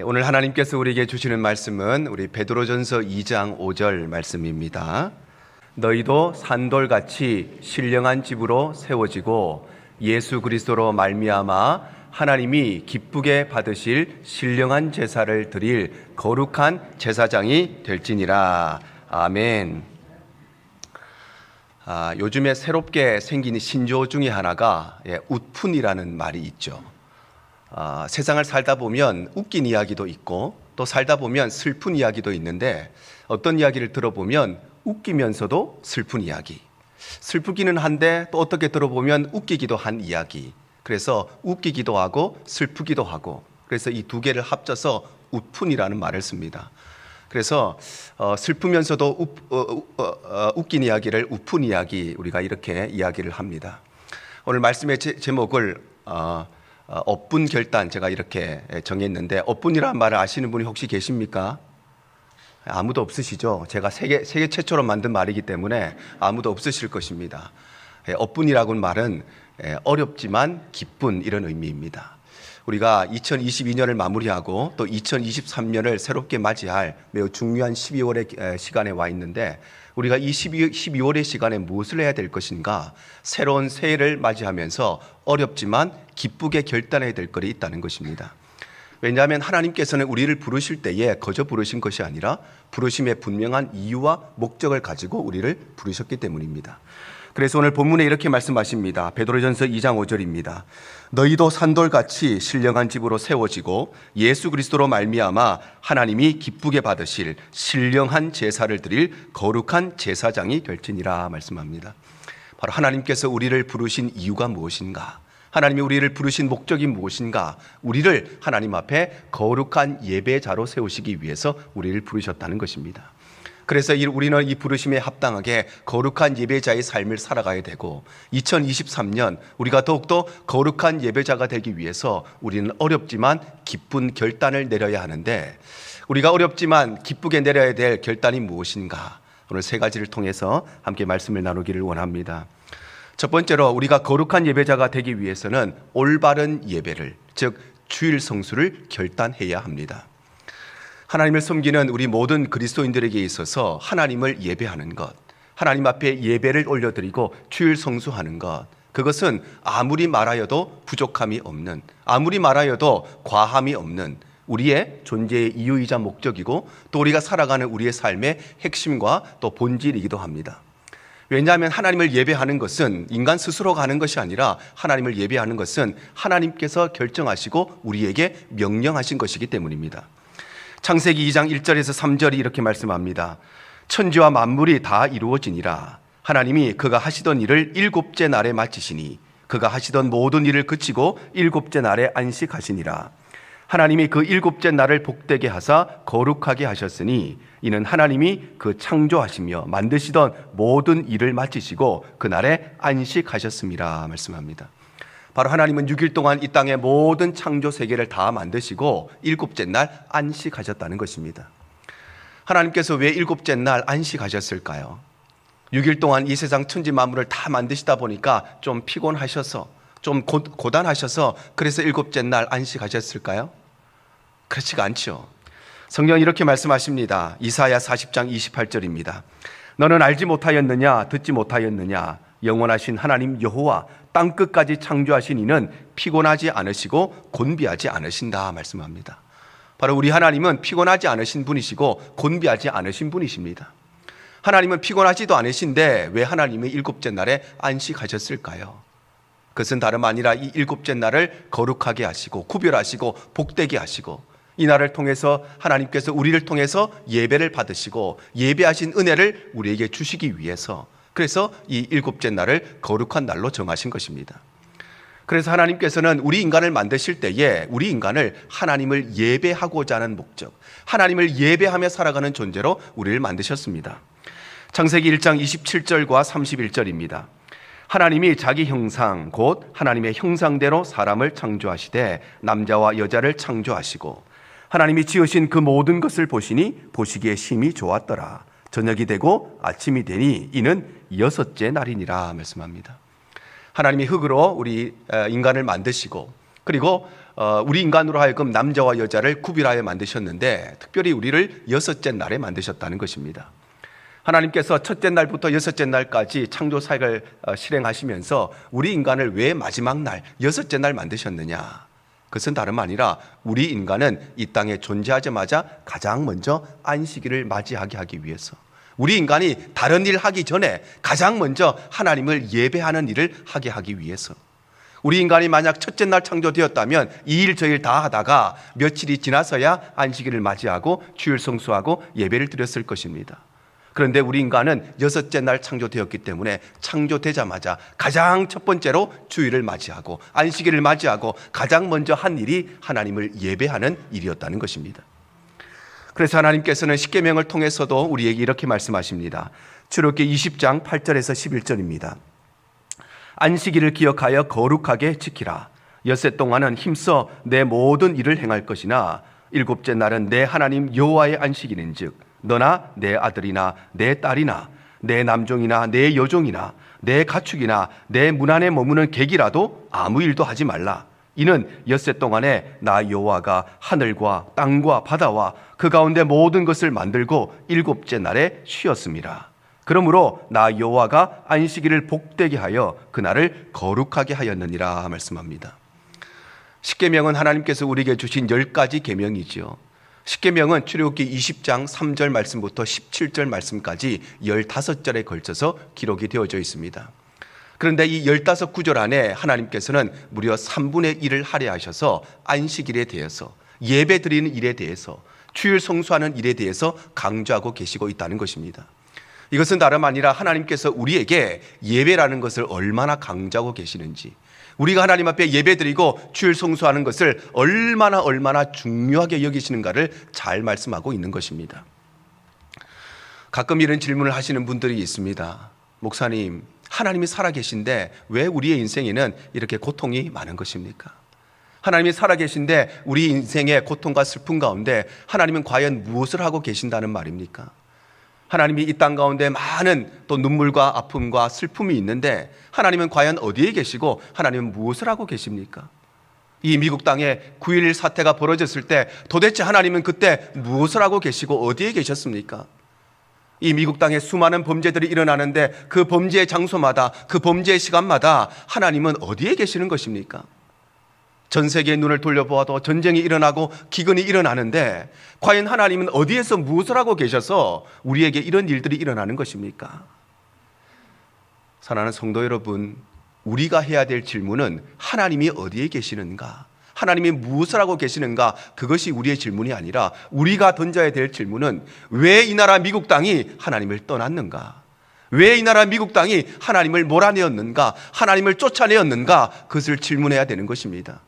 오늘 하나님께서 우리에게 주시는 말씀은 우리 베드로전서 2장 5절 말씀입니다. 너희도 산돌같이 신령한 집으로 세워지고 예수 그리스도로 말미암아 하나님이 기쁘게 받으실 신령한 제사를 드릴 거룩한 제사장이 될지니라. 아멘. 요즘에 새롭게 생긴 신조 중에 하나가 웃푼이라는 말이 있죠. 세상을 살다 보면 웃긴 이야기도 있고 또 살다 보면 슬픈 이야기도 있는데, 어떤 이야기를 들어보면 웃기면서도 슬픈 이야기, 슬프기는 한데 또 어떻게 들어보면 웃기기도 한 이야기, 그래서 웃기기도 하고 슬프기도 하고, 그래서 이 두 개를 합쳐서 웃푼이라는 말을 씁니다. 그래서 슬프면서도 웃긴 이야기를 웃푼 이야기, 우리가 이렇게 이야기를 합니다. 오늘 말씀의 제목을 업분 결단, 제가 이렇게 정했는데, 업분이라는 말을 아시는 분이 혹시 계십니까? 아무도 없으시죠? 제가 세계 최초로 만든 말이기 때문에 아무도 없으실 것입니다. 업분이라고는 말은 어렵지만 기쁜, 이런 의미입니다. 우리가 2022년을 마무리하고 또 2023년을 새롭게 맞이할 매우 중요한 12월의 시간에 와 있는데, 우리가 이 12월의 시간에 무엇을 해야 될 것인가? 새로운 새해를 맞이하면서 어렵지만 기쁘게 결단해야 될 것이 있다는 것입니다. 왜냐하면 하나님께서는 우리를 부르실 때에 거저 부르신 것이 아니라 부르심의 분명한 이유와 목적을 가지고 우리를 부르셨기 때문입니다. 그래서 오늘 본문에 이렇게 말씀하십니다. 베드로전서 2장 5절입니다. 너희도 산돌같이 신령한 집으로 세워지고 예수 그리스도로 말미암아 하나님이 기쁘게 받으실 신령한 제사를 드릴 거룩한 제사장이 될지니라 말씀합니다. 바로 하나님께서 우리를 부르신 이유가 무엇인가? 하나님이 우리를 부르신 목적이 무엇인가? 우리를 하나님 앞에 거룩한 예배자로 세우시기 위해서 우리를 부르셨다는 것입니다. 그래서 우리는 이 부르심에 합당하게 거룩한 예배자의 삶을 살아가야 되고, 2023년 우리가 더욱더 거룩한 예배자가 되기 위해서 우리는 어렵지만 기쁜 결단을 내려야 하는데, 우리가 어렵지만 기쁘게 내려야 될 결단이 무엇인가? 오늘 세 가지를 통해서 함께 말씀을 나누기를 원합니다. 첫 번째로, 우리가 거룩한 예배자가 되기 위해서는 올바른 예배를, 즉 주일 성수를 결단해야 합니다. 하나님을 섬기는 우리 모든 그리스도인들에게 있어서 하나님을 예배하는 것, 하나님 앞에 예배를 올려드리고 주일 성수하는 것, 그것은 아무리 말하여도 부족함이 없는, 아무리 말하여도 과함이 없는 우리의 존재의 이유이자 목적이고, 또 우리가 살아가는 우리의 삶의 핵심과 또 본질이기도 합니다. 왜냐하면 하나님을 예배하는 것은 인간 스스로가 하는 것이 아니라, 하나님을 예배하는 것은 하나님께서 결정하시고 우리에게 명령하신 것이기 때문입니다. 창세기 2장 1절에서 3절이 이렇게 말씀합니다. 천지와 만물이 다 이루어지니라. 하나님이 그가 하시던 일을 일곱째 날에 마치시니 그가 하시던 모든 일을 그치고 일곱째 날에 안식하시니라. 하나님이 그 일곱째 날을 복되게 하사 거룩하게 하셨으니 이는 하나님이 그 창조하시며 만드시던 모든 일을 마치시고 그날에 안식하셨음이라 말씀합니다. 바로 하나님은 6일 동안 이 땅의 모든 창조 세계를 다 만드시고 일곱째 날 안식하셨다는 것입니다. 하나님께서 왜 일곱째 날 안식하셨을까요? 6일 동안 이 세상 천지 만물을 다 만드시다 보니까 좀 피곤하셔서, 좀 고단하셔서 그래서 일곱째 날 안식하셨을까요? 그렇지가 않죠. 성경은 이렇게 말씀하십니다. 이사야 40장 28절입니다. 너는 알지 못하였느냐? 듣지 못하였느냐? 영원하신 하나님 여호와 땅끝까지 창조하신 이는 피곤하지 않으시고 곤비하지 않으신다 말씀합니다. 바로 우리 하나님은 피곤하지 않으신 분이시고 곤비하지 않으신 분이십니다. 하나님은 피곤하지도 않으신데 왜 하나님이 일곱째 날에 안식하셨을까요? 그것은 다름 아니라 이 일곱째 날을 거룩하게 하시고 구별하시고 복되게 하시고, 이 날을 통해서 하나님께서 우리를 통해서 예배를 받으시고 예배하신 은혜를 우리에게 주시기 위해서, 그래서 이 일곱째 날을 거룩한 날로 정하신 것입니다. 그래서 하나님께서는 우리 인간을 만드실 때에 우리 인간을 하나님을 예배하고자 하는 목적, 하나님을 예배하며 살아가는 존재로 우리를 만드셨습니다. 창세기 1장 27절과 31절입니다. 하나님이 자기 형상 곧 하나님의 형상대로 사람을 창조하시되 남자와 여자를 창조하시고 하나님이 지으신 그 모든 것을 보시니 보시기에 심히 좋았더라. 저녁이 되고 아침이 되니 이는 여섯째 날이니라 말씀합니다. 하나님이 흙으로 우리 인간을 만드시고, 그리고 우리 인간으로 하여금 남자와 여자를 구별하여 만드셨는데 특별히 우리를 여섯째 날에 만드셨다는 것입니다. 하나님께서 첫째 날부터 여섯째 날까지 창조 사역을 실행하시면서 우리 인간을 왜 마지막 날, 여섯째 날 만드셨느냐? 그것은 다름 아니라 우리 인간은 이 땅에 존재하자마자 가장 먼저 안식일을 맞이하게 하기 위해서, 우리 인간이 다른 일 하기 전에 가장 먼저 하나님을 예배하는 일을 하게 하기 위해서, 우리 인간이 만약 첫째 날 창조되었다면 이 일 저 일 다 하다가 며칠이 지나서야 안식일을 맞이하고 주일 성수하고 예배를 드렸을 것입니다. 그런데 우리 인간은 여섯째 날 창조되었기 때문에 창조되자마자 가장 첫 번째로 주일을 맞이하고 안식일을 맞이하고 가장 먼저 한 일이 하나님을 예배하는 일이었다는 것입니다. 그래서 하나님께서는 십계명을 통해서도 우리에게 이렇게 말씀하십니다. 출애굽기 20장 8절에서 11절입니다. 안식일을 기억하여 거룩하게 지키라. 엿새 동안은 힘써 내 모든 일을 행할 것이나 일곱째 날은 내 하나님 여호와의 안식일인즉 너나 내 아들이나 내 딸이나 내 남종이나 내 여종이나 내 가축이나 내 문 안에 머무는 객이라도 아무 일도 하지 말라. 이는 엿새 동안에 나 여호와가 하늘과 땅과 바다와 그 가운데 모든 것을 만들고 일곱째 날에 쉬었음이라. 그러므로 나 여호와가 안식일을 복되게 하여 그날을 거룩하게 하였느니라 말씀합니다. 십계명은 하나님께서 우리에게 주신 10가지 계명이지요. 십계명은 출애굽기 20장 3절 말씀부터 17절 말씀까지 15절에 걸쳐서 기록이 되어져 있습니다. 그런데 이 15구절 안에 하나님께서는 무려 3분의 1을 할애하셔서 안식일에 대해서, 예배 드리는 일에 대해서, 주일 성수하는 일에 대해서 강조하고 계시고 있다는 것입니다. 이것은 다름 아니라 하나님께서 우리에게 예배라는 것을 얼마나 강조하고 계시는지, 우리가 하나님 앞에 예배드리고 주일 성수하는 것을 얼마나 중요하게 여기시는가를 잘 말씀하고 있는 것입니다. 가끔 이런 질문을 하시는 분들이 있습니다. 목사님, 하나님이 살아계신데 왜 우리의 인생에는 이렇게 고통이 많은 것입니까? 하나님이 살아계신데 우리 인생의 고통과 슬픔 가운데 하나님은 과연 무엇을 하고 계신다는 말입니까? 하나님이 이 땅 가운데 많은 또 눈물과 아픔과 슬픔이 있는데 하나님은 과연 어디에 계시고 하나님은 무엇을 하고 계십니까? 이 미국 땅에 9.11 사태가 벌어졌을 때 도대체 하나님은 그때 무엇을 하고 계시고 어디에 계셨습니까? 이 미국 땅에 수많은 범죄들이 일어나는데 그 범죄의 장소마다, 그 범죄의 시간마다 하나님은 어디에 계시는 것입니까? 전 세계의 눈을 돌려보아도 전쟁이 일어나고 기근이 일어나는데 과연 하나님은 어디에서 무엇을 하고 계셔서 우리에게 이런 일들이 일어나는 것입니까? 사랑하는 성도 여러분, 우리가 해야 될 질문은 하나님이 어디에 계시는가? 하나님이 무엇을 하고 계시는가? 그것이 우리의 질문이 아니라 우리가 던져야 될 질문은 왜 이 나라 미국 땅이 하나님을 떠났는가? 왜 이 나라 미국 땅이 하나님을 몰아내었는가? 하나님을 쫓아내었는가? 그것을 질문해야 되는 것입니다.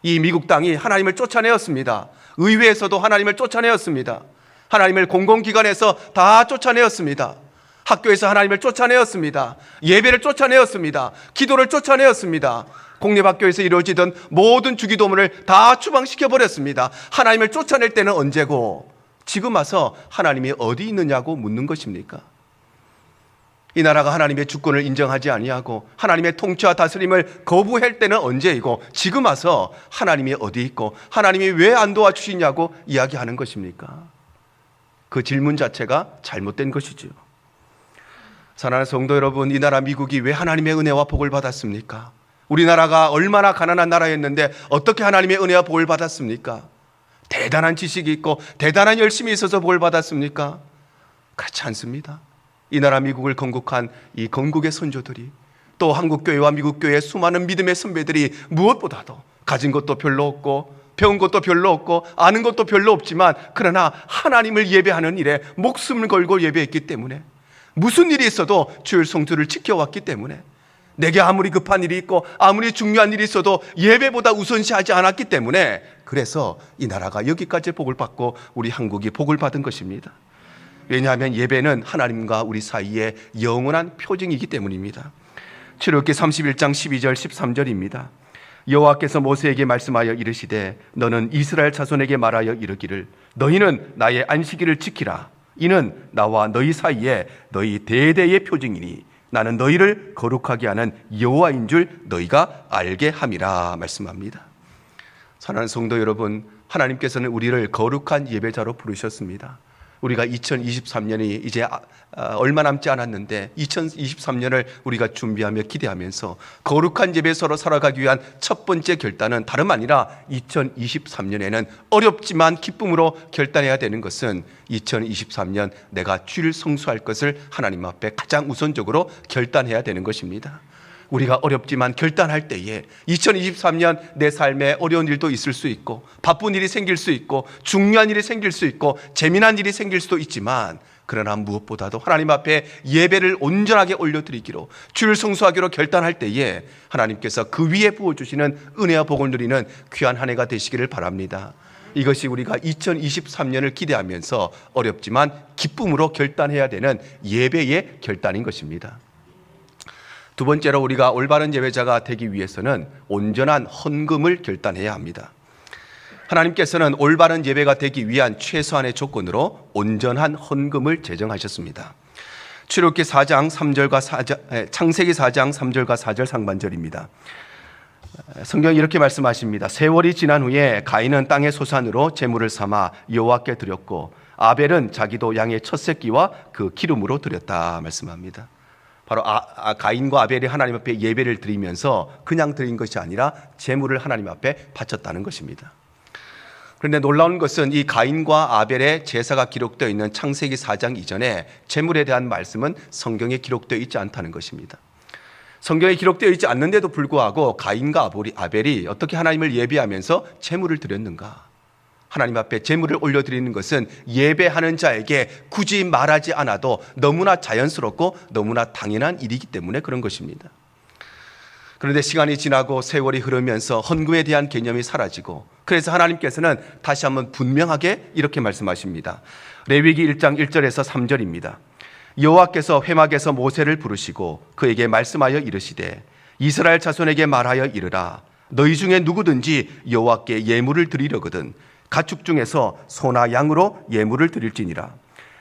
이 미국 땅이 하나님을 쫓아내었습니다. 의회에서도 하나님을 쫓아내었습니다. 하나님을 공공기관에서 다 쫓아내었습니다. 학교에서 하나님을 쫓아내었습니다. 예배를 쫓아내었습니다. 기도를 쫓아내었습니다. 공립학교에서 이루어지던 모든 주기도문을 다 추방시켜버렸습니다. 하나님을 쫓아낼 때는 언제고 지금 와서 하나님이 어디 있느냐고 묻는 것입니까? 이 나라가 하나님의 주권을 인정하지 아니하고 하나님의 통치와 다스림을 거부할 때는 언제이고 지금 와서 하나님이 어디 있고 하나님이 왜 안 도와주시냐고 이야기하는 것입니까? 그 질문 자체가 잘못된 것이죠. 사랑하는 성도 여러분, 이 나라 미국이 왜 하나님의 은혜와 복을 받았습니까? 우리나라가 얼마나 가난한 나라였는데 어떻게 하나님의 은혜와 복을 받았습니까? 대단한 지식이 있고 대단한 열심이 있어서 복을 받았습니까? 그렇지 않습니다. 이 나라 미국을 건국한 이 건국의 선조들이, 또 한국교회와 미국교회의 수많은 믿음의 선배들이 무엇보다도 가진 것도 별로 없고 배운 것도 별로 없고 아는 것도 별로 없지만 그러나 하나님을 예배하는 일에 목숨을 걸고 예배했기 때문에, 무슨 일이 있어도 주일 성수를 지켜왔기 때문에, 내게 아무리 급한 일이 있고 아무리 중요한 일이 있어도 예배보다 우선시하지 않았기 때문에, 그래서 이 나라가 여기까지 복을 받고 우리 한국이 복을 받은 것입니다. 왜냐하면 예배는 하나님과 우리 사이의 영원한 표징이기 때문입니다. 출애굽기 31장 12절 13절입니다. 여호와께서 모세에게 말씀하여 이르시되 너는 이스라엘 자손에게 말하여 이르기를 너희는 나의 안식일을 지키라. 이는 나와 너희 사이에 너희 대대의 표징이니 나는 너희를 거룩하게 하는 여호와인 줄 너희가 알게 함이라 말씀합니다. 사랑하는 성도 여러분, 하나님께서는 우리를 거룩한 예배자로 부르셨습니다. 우리가 2023년이 이제 얼마 남지 않았는데 2023년을 우리가 준비하며 기대하면서 거룩한 예배서로 살아가기 위한 첫 번째 결단은 다름 아니라 2023년에는 어렵지만 기쁨으로 결단해야 되는 것은 2023년 내가 주를 성수할 것을 하나님 앞에 가장 우선적으로 결단해야 되는 것입니다. 우리가 어렵지만 결단할 때에 2023년 내 삶에 어려운 일도 있을 수 있고 바쁜 일이 생길 수 있고 중요한 일이 생길 수 있고 재미난 일이 생길 수도 있지만 그러나 무엇보다도 하나님 앞에 예배를 온전하게 올려드리기로 주를 성수하기로 결단할 때에 하나님께서 그 위에 부어주시는 은혜와 복을 누리는 귀한 한 해가 되시기를 바랍니다. 이것이 우리가 2023년을 기대하면서 어렵지만 기쁨으로 결단해야 되는 예배의 결단인 것입니다. 두 번째로 우리가 올바른 예배자가 되기 위해서는 온전한 헌금을 결단해야 합니다. 하나님께서는 올바른 예배가 되기 위한 최소한의 조건으로 온전한 헌금을 제정하셨습니다. 출애굽기 4장 3절과 창세기 4장 3절과 4절 상반절입니다. 성경이 이렇게 말씀하십니다. 세월이 지난 후에 가인은 땅의 소산으로 제물을 삼아 여호와께 드렸고 아벨은 자기도 양의 첫 새끼와 그 기름으로 드렸다 말씀합니다. 바로 가인과 아벨이 하나님 앞에 예배를 드리면서 그냥 드린 것이 아니라 제물을 하나님 앞에 바쳤다는 것입니다. 그런데 놀라운 것은 이 가인과 아벨의 제사가 기록되어 있는 창세기 4장 이전에 제물에 대한 말씀은 성경에 기록되어 있지 않다는 것입니다. 성경에 기록되어 있지 않는데도 불구하고 가인과 아벨이 어떻게 하나님을 예배하면서 제물을 드렸는가? 하나님 앞에 제물을 올려드리는 것은 예배하는 자에게 굳이 말하지 않아도 너무나 자연스럽고 너무나 당연한 일이기 때문에 그런 것입니다. 그런데 시간이 지나고 세월이 흐르면서 헌금에 대한 개념이 사라지고 그래서 하나님께서는 다시 한번 분명하게 이렇게 말씀하십니다. 레위기 1장 1절에서 3절입니다. 여호와께서 회막에서 모세를 부르시고 그에게 말씀하여 이르시되 이스라엘 자손에게 말하여 이르라 너희 중에 누구든지 여호와께 예물을 드리려거든 가축 중에서 소나 양으로 예물을 드릴지니라.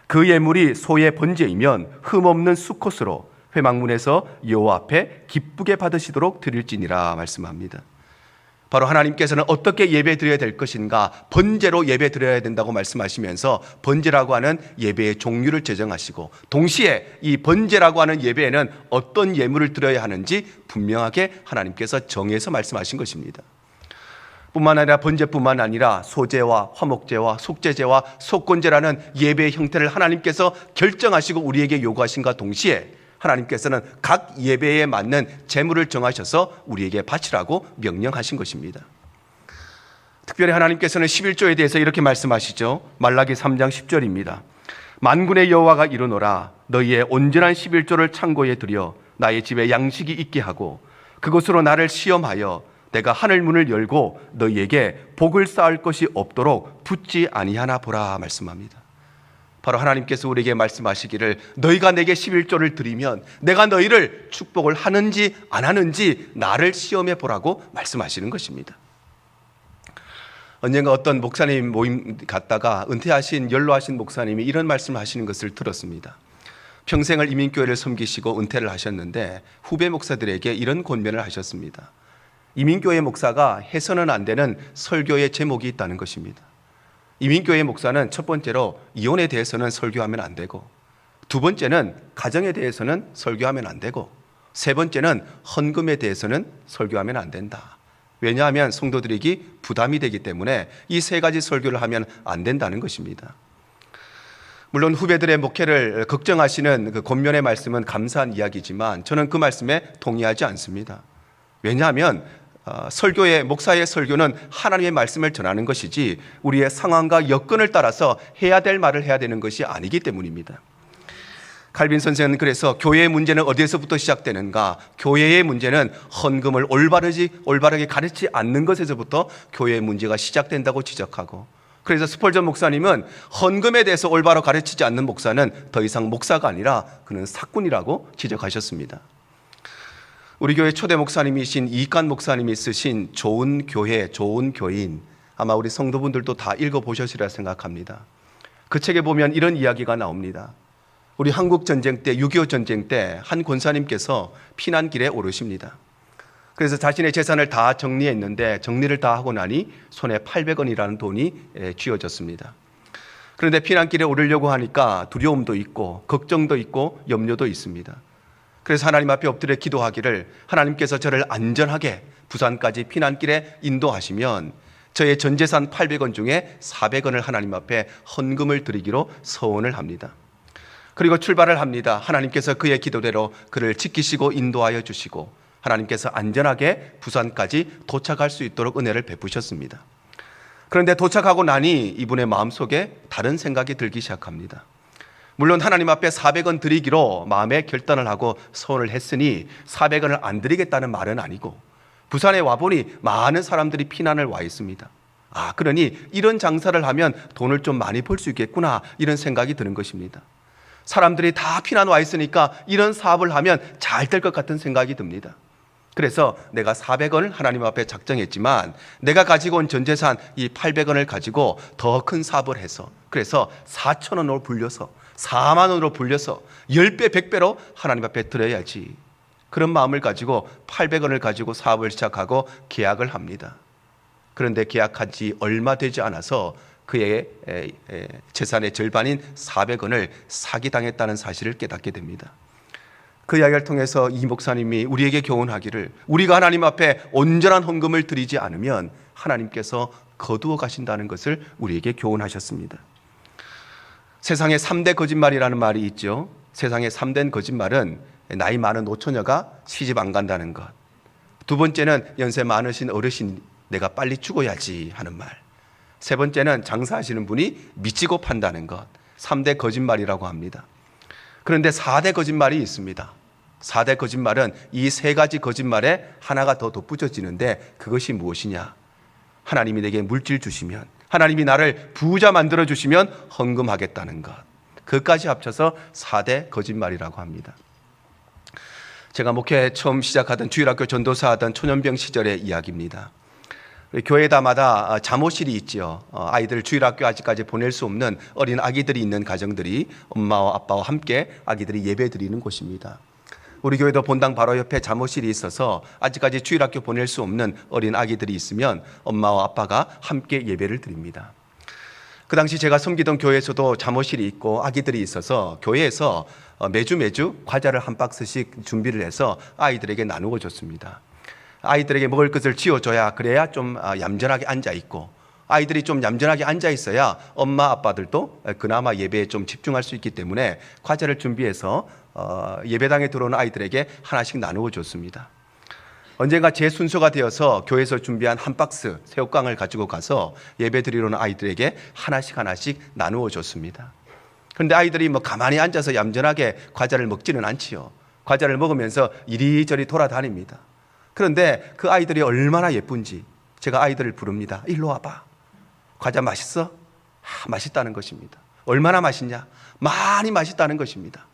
그 예물이 소의 번제이면 흠없는 수컷으로 회막문에서 여호와 앞에 기쁘게 받으시도록 드릴지니라 말씀합니다. 바로 하나님께서는 어떻게 예배 드려야 될 것인가 번제로 예배 드려야 된다고 말씀하시면서 번제라고 하는 예배의 종류를 제정하시고 동시에 이 번제라고 하는 예배에는 어떤 예물을 드려야 하는지 분명하게 하나님께서 정해서 말씀하신 것입니다. 뿐만 아니라 번제뿐만 아니라 소제와 화목제와 속죄제와 속건제라는 예배의 형태를 하나님께서 결정하시고 우리에게 요구하신과 동시에 하나님께서는 각 예배에 맞는 제물을 정하셔서 우리에게 바치라고 명령하신 것입니다. 특별히 하나님께서는 11조에 대해서 이렇게 말씀하시죠. 말라기 3장 10절입니다. 만군의 여호와가 이르노라 너희의 온전한 11조를 창고에 들여 나의 집에 양식이 있게 하고 그것으로 나를 시험하여 내가 하늘 문을 열고 너희에게 복을 쌓을 것이 없도록 붙지 아니하나 보라 말씀합니다. 바로 하나님께서 우리에게 말씀하시기를 너희가 내게 11조를 드리면 내가 너희를 축복을 하는지 안 하는지 나를 시험해 보라고 말씀하시는 것입니다. 언젠가 어떤 목사님 모임 갔다가 은퇴하신 연로하신 목사님이 이런 말씀을 하시는 것을 들었습니다. 평생을 이민교회를 섬기시고 은퇴를 하셨는데 후배 목사들에게 이런 권면을 하셨습니다. 이민교회 목사가 해서는 안 되는 설교의 제목이 있다는 것입니다. 이민교회 목사는 첫 번째로 이혼에 대해서는 설교하면 안 되고 두 번째는 가정에 대해서는 설교하면 안 되고 세 번째는 헌금에 대해서는 설교하면 안 된다. 왜냐하면 성도들에게 부담이 되기 때문에 이 세 가지 설교를 하면 안 된다는 것입니다. 물론 후배들의 목회를 걱정하시는 그 권면의 말씀은 감사한 이야기지만 저는 그 말씀에 동의하지 않습니다. 왜냐하면 설교의 목사의 설교는 하나님의 말씀을 전하는 것이지 우리의 상황과 여건을 따라서 해야 될 말을 해야 되는 것이 아니기 때문입니다. 칼빈 선생은 그래서 교회의 문제는 어디에서부터 시작되는가? 교회의 문제는 헌금을 올바르게 가르치지 않는 것에서부터 교회의 문제가 시작된다고 지적하고 그래서 스펄전 목사님은 헌금에 대해서 올바로 가르치지 않는 목사는 더 이상 목사가 아니라 그는 사꾼이라고 지적하셨습니다. 우리 교회 초대 목사님이신 이익관 목사님이 쓰신 좋은 교회, 좋은 교인 아마 우리 성도분들도 다 읽어보셨으리라 생각합니다. 그 책에 보면 이런 이야기가 나옵니다. 우리 한국 전쟁 때 6.25 전쟁 때 한 권사님께서 피난길에 오르십니다. 그래서 자신의 재산을 다 정리했는데 정리를 다 하고 나니 손에 800원이라는 돈이 쥐어졌습니다. 그런데 피난길에 오르려고 하니까 두려움도 있고 걱정도 있고 염려도 있습니다. 그래서 하나님 앞에 엎드려 기도하기를, 하나님께서 저를 안전하게 부산까지 피난길에 인도하시면 저의 전 재산 800원 중에 400원을 하나님 앞에 헌금을 드리기로 서원을 합니다. 그리고 출발을 합니다. 하나님께서 그의 기도대로 그를 지키시고 인도하여 주시고 하나님께서 안전하게 부산까지 도착할 수 있도록 은혜를 베푸셨습니다. 그런데 도착하고 나니 이분의 마음속에 다른 생각이 들기 시작합니다. 물론 하나님 앞에 400원 드리기로 마음에 결단을 하고 서원을 했으니 400원을 안 드리겠다는 말은 아니고, 부산에 와보니 많은 사람들이 피난을 와 있습니다. 그러니 이런 장사를 하면 돈을 좀 많이 벌 수 있겠구나, 이런 생각이 드는 것입니다. 사람들이 다 피난 와 있으니까 이런 사업을 하면 잘 될 것 같은 생각이 듭니다. 그래서 내가 400원을 하나님 앞에 작정했지만 내가 가지고 온 전 재산 이 800원을 가지고 더 큰 사업을 해서, 그래서 4,000원으로 불려서 4만 원으로 불려서 10배 100배로 하나님 앞에 드려야지, 그런 마음을 가지고 800원을 가지고 사업을 시작하고 계약을 합니다. 그런데 계약한 지 얼마 되지 않아서 그의 재산의 절반인 400원을 사기당했다는 사실을 깨닫게 됩니다. 그 이야기를 통해서 이 목사님이 우리에게 교훈하기를, 우리가 하나님 앞에 온전한 헌금을 드리지 않으면 하나님께서 거두어 가신다는 것을 우리에게 교훈하셨습니다. 세상에 3대 거짓말이라는 말이 있죠. 세상에 3대 거짓말은 나이 많은 노처녀가 시집 안 간다는 것, 두 번째는 연세 많으신 어르신 내가 빨리 죽어야지 하는 말, 세 번째는 장사하시는 분이 미치고 판다는 것, 3대 거짓말이라고 합니다. 그런데 4대 거짓말이 있습니다. 4대 거짓말은 이 세 가지 거짓말에 하나가 더 덧붙여지는데, 그것이 무엇이냐? 하나님이 내게 물질 주시면, 하나님이 나를 부자 만들어 주시면 헌금하겠다는 것, 그것까지 합쳐서 4대 거짓말이라고 합니다. 제가 목회 처음 시작하던 주일학교 전도사 하던 초년병 시절의 이야기입니다. 교회다마다 잠옷실이 있죠. 아이들 주일학교 아직까지 보낼 수 없는 어린 아기들이 있는 가정들이 엄마와 아빠와 함께 아기들이 예배 드리는 곳입니다. 우리 교회도 본당 바로 옆에 잠옷실이 있어서 아직까지 주일학교 보낼 수 없는 어린 아기들이 있으면 엄마와 아빠가 함께 예배를 드립니다. 그 당시 제가 섬기던 교회에서도 잠옷실이 있고 아기들이 있어서 교회에서 매주 과자를 한 박스씩 준비를 해서 아이들에게 나누어 줬습니다. 아이들에게 먹을 것을 지어줘야, 그래야 좀 얌전하게 앉아있고, 아이들이 좀 얌전하게 앉아있어야 엄마 아빠들도 그나마 예배에 좀 집중할 수 있기 때문에 과자를 준비해서 예배당에 들어오는 아이들에게 하나씩 나누어 줬습니다. 언젠가 제 순서가 되어서 교회에서 준비한 한 박스 새우깡을 가지고 가서 예배 드리러 오는 아이들에게 하나씩 나누어 줬습니다. 그런데 아이들이 가만히 앉아서 얌전하게 과자를 먹지는 않지요. 과자를 먹으면서 이리저리 돌아다닙니다. 그런데 그 아이들이 얼마나 예쁜지 제가 아이들을 부릅니다. 일로 와봐. 과자 맛있어? 맛있다는 것입니다. 얼마나 맛있냐? 많이 맛있다는 것입니다.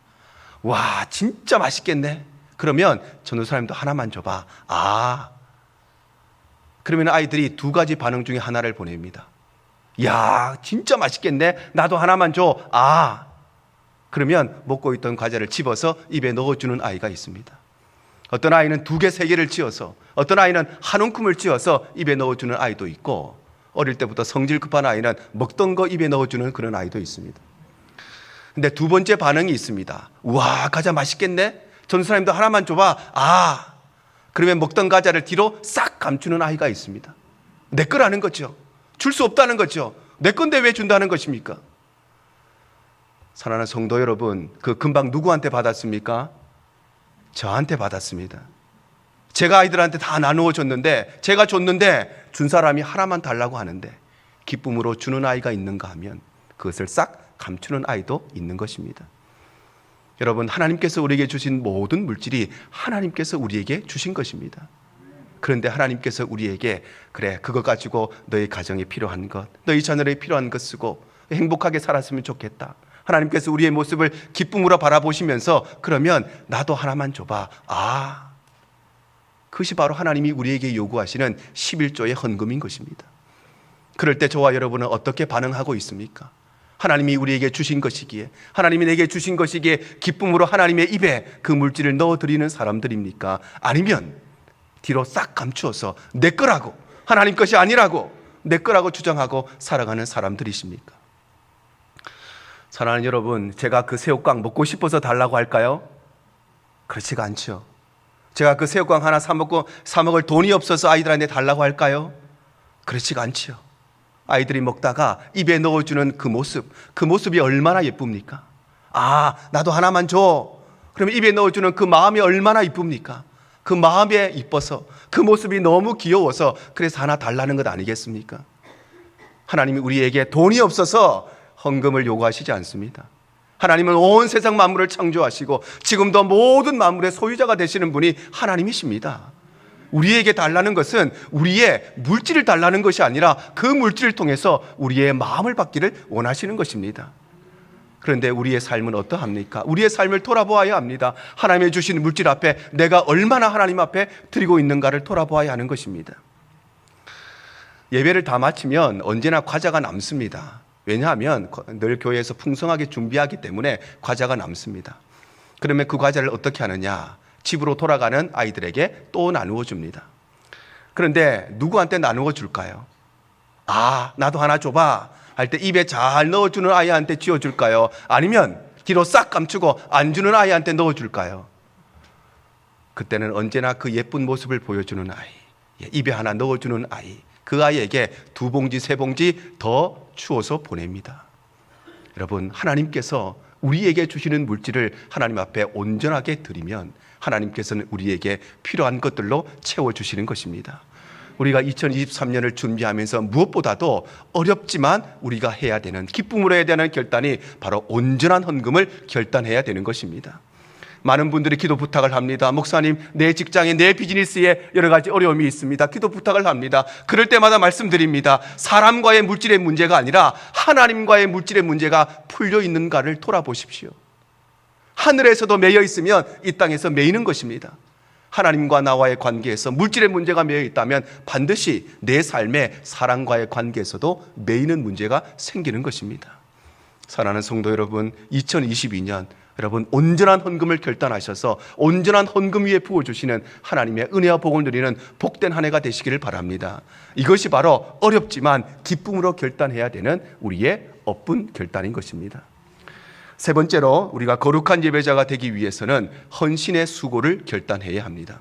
와, 진짜 맛있겠네. 그러면 전도사님도 하나만 줘봐. 그러면 아이들이 두 가지 반응 중에 하나를 보냅니다. 야, 진짜 맛있겠네. 나도 하나만 줘. 그러면 먹고 있던 과자를 집어서 입에 넣어주는 아이가 있습니다. 어떤 아이는 2개, 3개를 쥐어서, 어떤 아이는 한 움큼을 쥐어서 입에 넣어주는 아이도 있고, 어릴 때부터 성질 급한 아이는 먹던 거 입에 넣어주는 그런 아이도 있습니다. 근데 두 번째 반응이 있습니다. 우와, 과자 맛있겠네? 전도사님도 하나만 줘봐. 그러면 먹던 과자를 뒤로 싹 감추는 아이가 있습니다. 내 거라는 거죠. 줄 수 없다는 거죠. 내 건데 왜 준다는 것입니까? 사랑하는 성도 여러분, 그 금방 누구한테 받았습니까? 저한테 받았습니다. 제가 아이들한테 다 나누어 줬는데, 제가 줬는데 준 사람이 하나만 달라고 하는데 기쁨으로 주는 아이가 있는가 하면 그것을 싹 감추는 아이도 있는 것입니다. 여러분, 하나님께서 우리에게 주신 모든 물질이 하나님께서 우리에게 주신 것입니다. 그런데 하나님께서 우리에게, 그래, 그거 가지고 너희 가정에 필요한 것, 너희 자녀에게 필요한 것 쓰고 행복하게 살았으면 좋겠다. 하나님께서 우리의 모습을 기쁨으로 바라보시면서, 그러면 나도 하나만 줘봐. 그것이 바로 하나님이 우리에게 요구하시는 11조의 헌금인 것입니다. 그럴 때 저와 여러분은 어떻게 반응하고 있습니까? 하나님이 우리에게 주신 것이기에, 하나님이 내게 주신 것이기에 기쁨으로 하나님의 입에 그 물질을 넣어드리는 사람들입니까? 아니면 뒤로 싹 감추어서 내 거라고, 하나님 것이 아니라고, 내 거라고 주장하고 살아가는 사람들이십니까? 사랑하는 여러분, 제가 그 새우깡 먹고 싶어서 달라고 할까요? 그렇지가 않죠. 제가 그 새우깡 하나 사 먹을 돈이 없어서 아이들한테 달라고 할까요? 그렇지가 않죠. 아이들이 먹다가 입에 넣어주는 그 모습이 얼마나 예쁩니까? 아, 나도 하나만 줘. 그러면 입에 넣어주는 그 마음이 얼마나 이쁩니까? 그 마음에 이뻐서, 그 모습이 너무 귀여워서 그래서 하나 달라는 것 아니겠습니까? 하나님이 우리에게 돈이 없어서 헌금을 요구하시지 않습니다. 하나님은 온 세상 만물을 창조하시고 지금도 모든 만물의 소유자가 되시는 분이 하나님이십니다. 우리에게 달라는 것은 우리의 물질을 달라는 것이 아니라 그 물질을 통해서 우리의 마음을 받기를 원하시는 것입니다. 그런데 우리의 삶은 어떠합니까? 우리의 삶을 돌아보아야 합니다. 하나님의 주신 물질 앞에 내가 얼마나 하나님 앞에 드리고 있는가를 돌아보아야 하는 것입니다. 예배를 다 마치면 언제나 과자가 남습니다. 왜냐하면 늘 교회에서 풍성하게 준비하기 때문에 과자가 남습니다. 그러면 그 과자를 어떻게 하느냐? 집으로 돌아가는 아이들에게 또 나누어 줍니다. 그런데 누구한테 나누어 줄까요? 아, 나도 하나 줘봐 할 때 입에 잘 넣어주는 아이한테 쥐어줄까요? 아니면 뒤로 싹 감추고 안 주는 아이한테 넣어줄까요? 그때는 언제나 그 예쁜 모습을 보여주는 아이, 입에 하나 넣어주는 아이, 그 아이에게 2봉지, 3봉지 더 주어서 보냅니다. 여러분, 하나님께서 우리에게 주시는 물질을 하나님 앞에 온전하게 드리면 하나님께서는 우리에게 필요한 것들로 채워주시는 것입니다. 우리가 2023년을 준비하면서 무엇보다도 어렵지만 우리가 해야 되는, 기쁨으로 해야 되는 결단이 바로 온전한 헌금을 결단해야 되는 것입니다. 많은 분들이 기도 부탁을 합니다. 목사님, 내 직장에, 내 비즈니스에 여러 가지 어려움이 있습니다. 기도 부탁을 합니다. 그럴 때마다 말씀드립니다. 사람과의 물질의 문제가 아니라 하나님과의 물질의 문제가 풀려 있는가를 돌아보십시오. 하늘에서도 매여 있으면 이 땅에서 매이는 것입니다. 하나님과 나와의 관계에서 물질의 문제가 매여 있다면 반드시 내 삶의 사랑과의 관계에서도 매이는 문제가 생기는 것입니다. 사랑하는 성도 여러분, 2022년 여러분 온전한 헌금을 결단하셔서 온전한 헌금 위에 부어주시는 하나님의 은혜와 복을 누리는 복된 한 해가 되시기를 바랍니다. 이것이 바로 어렵지만 기쁨으로 결단해야 되는 우리의 업분 결단인 것입니다. 세 번째로 우리가 거룩한 예배자가 되기 위해서는 헌신의 수고를 결단해야 합니다.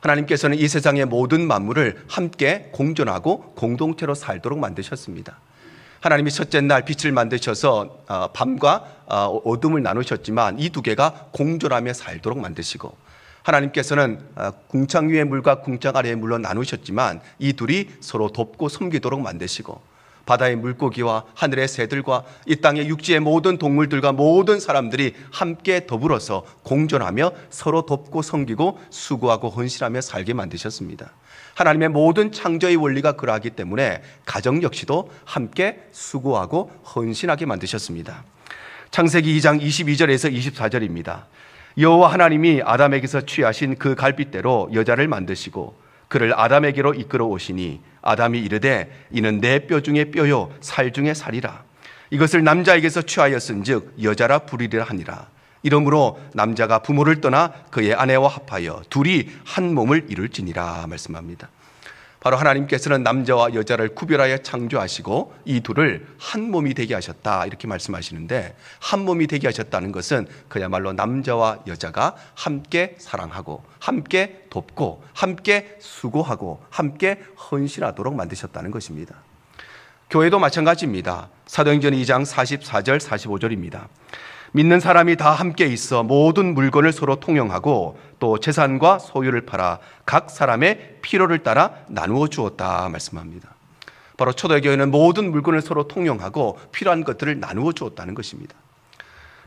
하나님께서는 이 세상의 모든 만물을 함께 공존하고 공동체로 살도록 만드셨습니다. 하나님이 첫째 날 빛을 만드셔서 밤과 어둠을 나누셨지만 이 두 개가 공존하며 살도록 만드시고, 하나님께서는 궁창 위의 물과 궁창 아래의 물로 나누셨지만 이 둘이 서로 돕고 섬기도록 만드시고, 바다의 물고기와 하늘의 새들과 이 땅의 육지의 모든 동물들과 모든 사람들이 함께 더불어서 공존하며 서로 돕고 섬기고 수고하고 헌신하며 살게 만드셨습니다. 하나님의 모든 창조의 원리가 그러하기 때문에 가정 역시도 함께 수고하고 헌신하게 만드셨습니다. 창세기 2장 22절에서 24절입니다. 여호와 하나님이 아담에게서 취하신 그 갈빗대로 여자를 만드시고 그를 아담에게로 이끌어 오시니 아담이 이르되 이는 내 뼈 중에 뼈요 살 중에 살이라. 이것을 남자에게서 취하였은즉 여자라 부르리라 하니라. 이러므로 남자가 부모를 떠나 그의 아내와 합하여 둘이 한 몸을 이룰지니라 말씀합니다. 바로 하나님께서는 남자와 여자를 구별하여 창조하시고 이 둘을 한 몸이 되게 하셨다 이렇게 말씀하시는데, 한 몸이 되게 하셨다는 것은 그야말로 남자와 여자가 함께 사랑하고 함께 돕고 함께 수고하고 함께 헌신하도록 만드셨다는 것입니다. 교회도 마찬가지입니다. 사도행전 2장 44절 45절입니다. 믿는 사람이 다 함께 있어 모든 물건을 서로 통용하고 또 재산과 소유를 팔아 각 사람의 필요를 따라 나누어 주었다 말씀합니다. 바로 초대교회는 모든 물건을 서로 통용하고 필요한 것들을 나누어 주었다는 것입니다.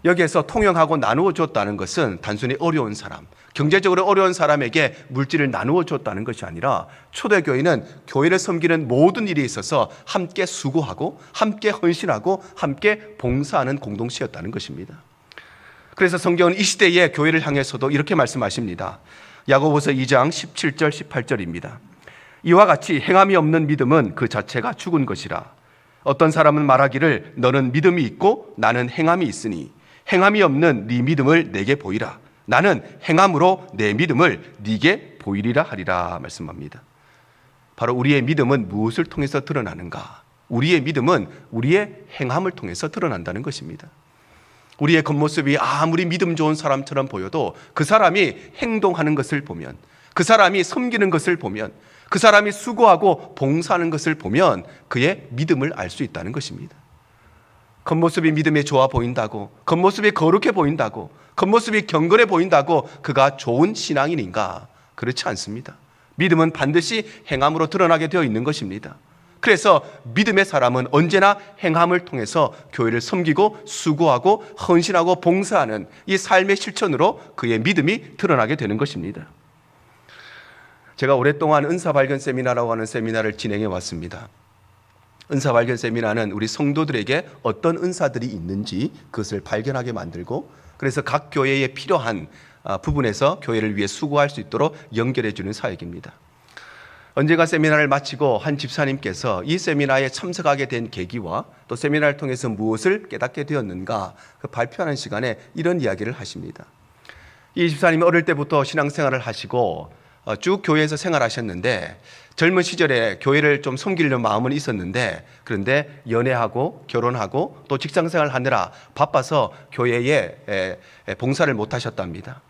여기에서 통용하고 나누어 주었다는 것은 단순히 어려운 사람, 경제적으로 어려운 사람에게 물질을 나누어 줬다는 것이 아니라 초대교회는 교회를 섬기는 모든 일에 있어서 함께 수고하고 함께 헌신하고 함께 봉사하는 공동체였다는 것입니다. 그래서 성경은 이 시대의 교회를 향해서도 이렇게 말씀하십니다. 야고보서 2장 17절 18절입니다. 이와 같이 행함이 없는 믿음은 그 자체가 죽은 것이라. 어떤 사람은 말하기를 너는 믿음이 있고 나는 행함이 있으니 행함이 없는 네 믿음을 내게 보이라. 나는 행함으로 내 믿음을 네게 보이리라 하리라 말씀합니다. 바로 우리의 믿음은 무엇을 통해서 드러나는가? 우리의 믿음은 우리의 행함을 통해서 드러난다는 것입니다. 우리의 겉모습이 아무리 믿음 좋은 사람처럼 보여도 그 사람이 행동하는 것을 보면, 그 사람이 섬기는 것을 보면, 그 사람이 수고하고 봉사하는 것을 보면 그의 믿음을 알 수 있다는 것입니다. 겉모습이 믿음에 좋아 보인다고, 겉모습이 거룩해 보인다고, 겉모습이 경건해 보인다고 그가 좋은 신앙인인가? 그렇지 않습니다. 믿음은 반드시 행함으로 드러나게 되어 있는 것입니다. 그래서 믿음의 사람은 언제나 행함을 통해서 교회를 섬기고 수고하고 헌신하고 봉사하는 이 삶의 실천으로 그의 믿음이 드러나게 되는 것입니다. 제가 오랫동안 은사발견 세미나라고 하는 세미나를 진행해 왔습니다. 은사발견 세미나는 우리 성도들에게 어떤 은사들이 있는지 그것을 발견하게 만들고, 그래서 각 교회에 필요한 부분에서 교회를 위해 수고할 수 있도록 연결해 주는 사역입니다. 언젠가 세미나를 마치고 한 집사님께서 이 세미나에 참석하게 된 계기와 또 세미나를 통해서 무엇을 깨닫게 되었는가 그 발표하는 시간에 이런 이야기를 하십니다. 이 집사님이 어릴 때부터 신앙생활을 하시고 쭉 교회에서 생활하셨는데, 젊은 시절에 교회를 좀 섬기려는 마음은 있었는데, 그런데 연애하고 결혼하고 또 직장생활을 하느라 바빠서 교회에 봉사를 못 하셨답니다.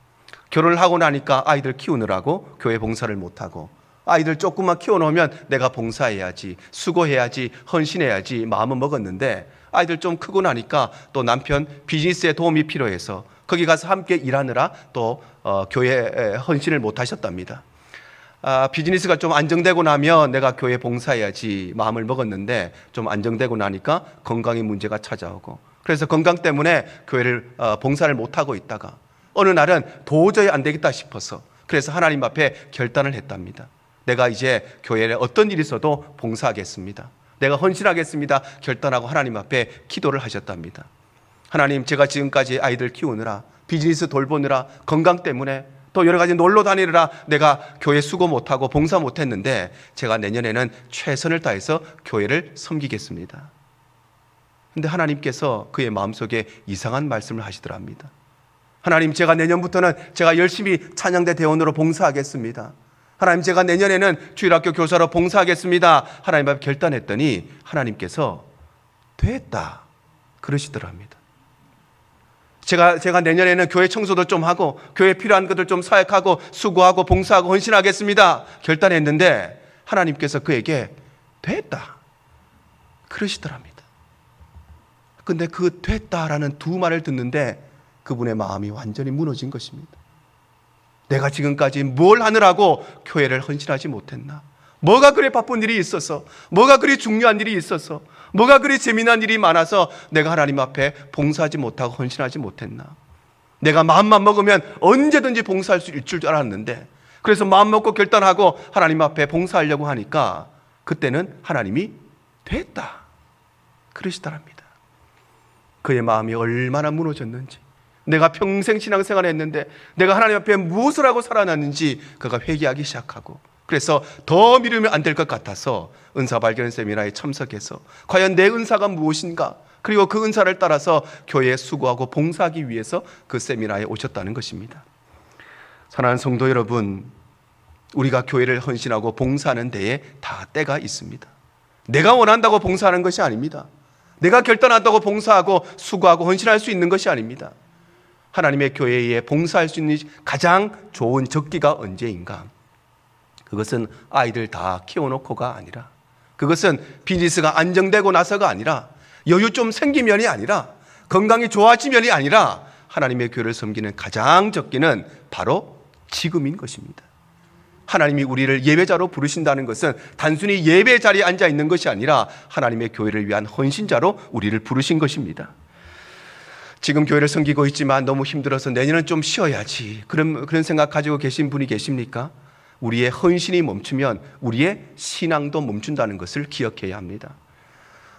결혼을 하고 나니까 아이들 키우느라고 교회 봉사를 못하고, 아이들 조금만 키워놓으면 내가 봉사해야지, 수고해야지, 헌신해야지 마음은 먹었는데, 아이들 좀 크고 나니까 또 남편 비즈니스에 도움이 필요해서 거기 가서 함께 일하느라 또 교회에 헌신을 못 하셨답니다. 비즈니스가 좀 안정되고 나면 내가 교회 봉사해야지 마음을 먹었는데, 좀 안정되고 나니까 건강에 문제가 찾아오고, 그래서 건강 때문에 교회를 봉사를 못하고 있다가 어느 날은 도저히 안 되겠다 싶어서 그래서 하나님 앞에 결단을 했답니다. 내가 이제 교회에 어떤 일이 있어도 봉사하겠습니다. 내가 헌신하겠습니다. 결단하고 하나님 앞에 기도를 하셨답니다. 하나님, 제가 지금까지 아이들 키우느라, 비즈니스 돌보느라, 건강 때문에 또 여러 가지 놀러 다니느라 내가 교회 수고 못하고 봉사 못했는데, 제가 내년에는 최선을 다해서 교회를 섬기겠습니다. 그런데 하나님께서 그의 마음속에 이상한 말씀을 하시더랍니다. 하나님, 제가 내년부터는 제가 열심히 찬양대 대원으로 봉사하겠습니다. 하나님, 제가 내년에는 주일학교 교사로 봉사하겠습니다. 하나님 앞에 결단했더니 하나님께서 됐다 그러시더랍니다. 제가 내년에는 교회 청소도 좀 하고 교회에 필요한 것들 좀 사역하고 수고하고 봉사하고 헌신하겠습니다. 결단했는데 하나님께서 그에게 됐다 그러시더랍니다. 근데 그 됐다라는 두 말을 듣는데 그분의 마음이 완전히 무너진 것입니다. 내가 지금까지 뭘 하느라고 교회를 헌신하지 못했나? 뭐가 그리 바쁜 일이 있어서, 뭐가 그리 중요한 일이 있어서, 뭐가 그리 재미난 일이 많아서 내가 하나님 앞에 봉사하지 못하고 헌신하지 못했나? 내가 마음만 먹으면 언제든지 봉사할 수 있을 줄 알았는데, 그래서 마음 먹고 결단하고 하나님 앞에 봉사하려고 하니까 그때는 하나님이 됐다 그러시더랍니다. 그의 마음이 얼마나 무너졌는지, 내가 평생 신앙생활을 했는데 내가 하나님 앞에 무엇을 하고 살아났는지 그가 회개하기 시작하고, 그래서 더 미루면 안 될 것 같아서 은사발견 세미나에 참석해서 과연 내 은사가 무엇인가, 그리고 그 은사를 따라서 교회에 수고하고 봉사하기 위해서 그 세미나에 오셨다는 것입니다. 사랑하는 성도 여러분, 우리가 교회를 헌신하고 봉사하는 데에 다 때가 있습니다. 내가 원한다고 봉사하는 것이 아닙니다. 내가 결단한다고 봉사하고 수고하고 헌신할 수 있는 것이 아닙니다. 하나님의 교회에 봉사할 수 있는 가장 좋은 적기가 언제인가? 그것은 아이들 다 키워놓고가 아니라, 그것은 비즈니스가 안정되고 나서가 아니라, 여유 좀 생기면이 아니라, 건강이 좋아지면이 아니라, 하나님의 교회를 섬기는 가장 적기는 바로 지금인 것입니다. 하나님이 우리를 예배자로 부르신다는 것은 단순히 예배 자리에 앉아 있는 것이 아니라 하나님의 교회를 위한 헌신자로 우리를 부르신 것입니다. 지금 교회를 섬기고 있지만 너무 힘들어서 내년은 좀 쉬어야지, 그런 생각 가지고 계신 분이 계십니까? 우리의 헌신이 멈추면 우리의 신앙도 멈춘다는 것을 기억해야 합니다.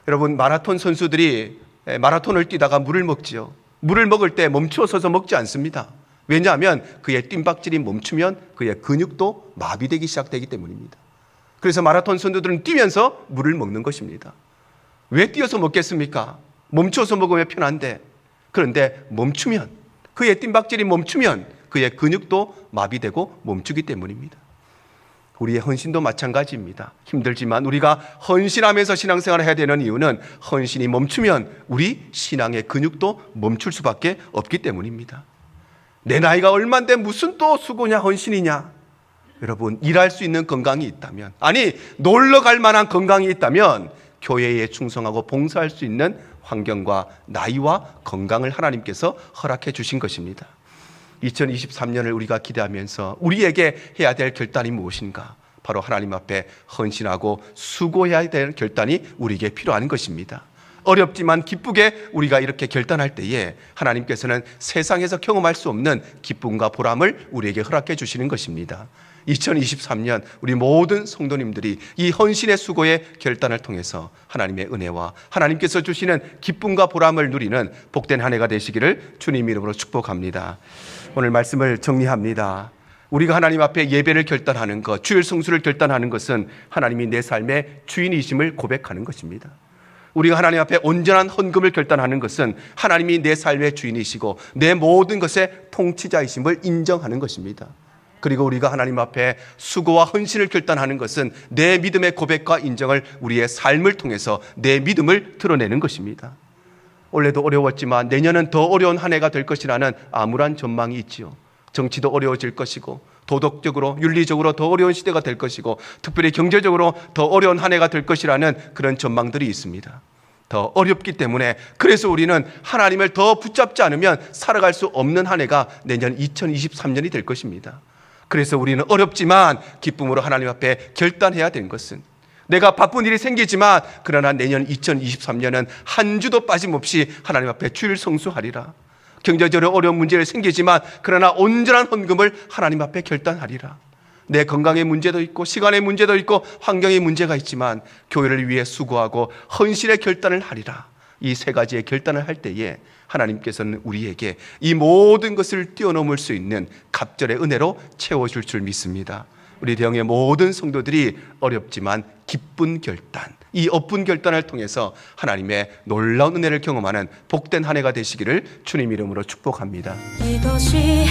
여러분, 마라톤 선수들이 마라톤을 뛰다가 물을 먹지요. 물을 먹을 때 멈추어서서 먹지 않습니다. 왜냐하면 그의 뜀박질이 멈추면 그의 근육도 마비되기 시작되기 때문입니다. 그래서 마라톤 선수들은 뛰면서 물을 먹는 것입니다. 왜 뛰어서 먹겠습니까? 멈추어서 먹으면 편한데. 그런데 멈추면, 그의 뜀박질이 멈추면 그의 근육도 마비되고 멈추기 때문입니다. 우리의 헌신도 마찬가지입니다. 힘들지만 우리가 헌신하면서 신앙생활을 해야 되는 이유는 헌신이 멈추면 우리 신앙의 근육도 멈출 수밖에 없기 때문입니다. 내 나이가 얼만데 무슨 또 수고냐 헌신이냐. 여러분, 일할 수 있는 건강이 있다면, 아니 놀러 갈 만한 건강이 있다면 교회에 충성하고 봉사할 수 있는 환경과 나이와 건강을 하나님께서 허락해 주신 것입니다. 2023년을 우리가 기대하면서 우리에게 해야 될 결단이 무엇인가? 바로 하나님 앞에 헌신하고 수고해야 될 결단이 우리에게 필요한 것입니다. 어렵지만 기쁘게 우리가 이렇게 결단할 때에 하나님께서는 세상에서 경험할 수 없는 기쁨과 보람을 우리에게 허락해 주시는 것입니다. 2023년 우리 모든 성도님들이 이 헌신의 수고의 결단을 통해서 하나님의 은혜와 하나님께서 주시는 기쁨과 보람을 누리는 복된 한 해가 되시기를 주님 이름으로 축복합니다. 오늘 말씀을 정리합니다. 우리가 하나님 앞에 예배를 결단하는 것, 주일 성수를 결단하는 것은 하나님이 내 삶의 주인이심을 고백하는 것입니다. 우리가 하나님 앞에 온전한 헌금을 결단하는 것은 하나님이 내 삶의 주인이시고 내 모든 것의 통치자이심을 인정하는 것입니다. 그리고 우리가 하나님 앞에 수고와 헌신을 결단하는 것은 내 믿음의 고백과 인정을 우리의 삶을 통해서 내 믿음을 드러내는 것입니다. 올해도 어려웠지만 내년은 더 어려운 한 해가 될 것이라는 암울한 전망이 있지요. 정치도 어려워질 것이고 도덕적으로 윤리적으로 더 어려운 시대가 될 것이고 특별히 경제적으로 더 어려운 한 해가 될 것이라는 그런 전망들이 있습니다. 더 어렵기 때문에 그래서 우리는 하나님을 더 붙잡지 않으면 살아갈 수 없는 한 해가 내년 2023년이 될 것입니다. 그래서 우리는 어렵지만 기쁨으로 하나님 앞에 결단해야 되는 것은, 내가 바쁜 일이 생기지만 그러나 내년 2023년은 한 주도 빠짐없이 하나님 앞에 주일 성수하리라. 경제적으로 어려운 문제가 생기지만 그러나 온전한 헌금을 하나님 앞에 결단하리라. 내 건강의 문제도 있고 시간의 문제도 있고 환경의 문제가 있지만 교회를 위해 수고하고 헌신의 결단을 하리라. 이 세 가지의 결단을 할 때에 하나님께서는 우리에게 이 모든 것을 뛰어넘을 수 있는 갑절의 은혜로 채워줄 줄 믿습니다. 우리 대형의 모든 성도들이 어렵지만 기쁜 결단, 이 엎은 결단을 통해서 하나님의 놀라운 은혜를 경험하는 복된 한 해가 되시기를 주님 이름으로 축복합니다. 이것이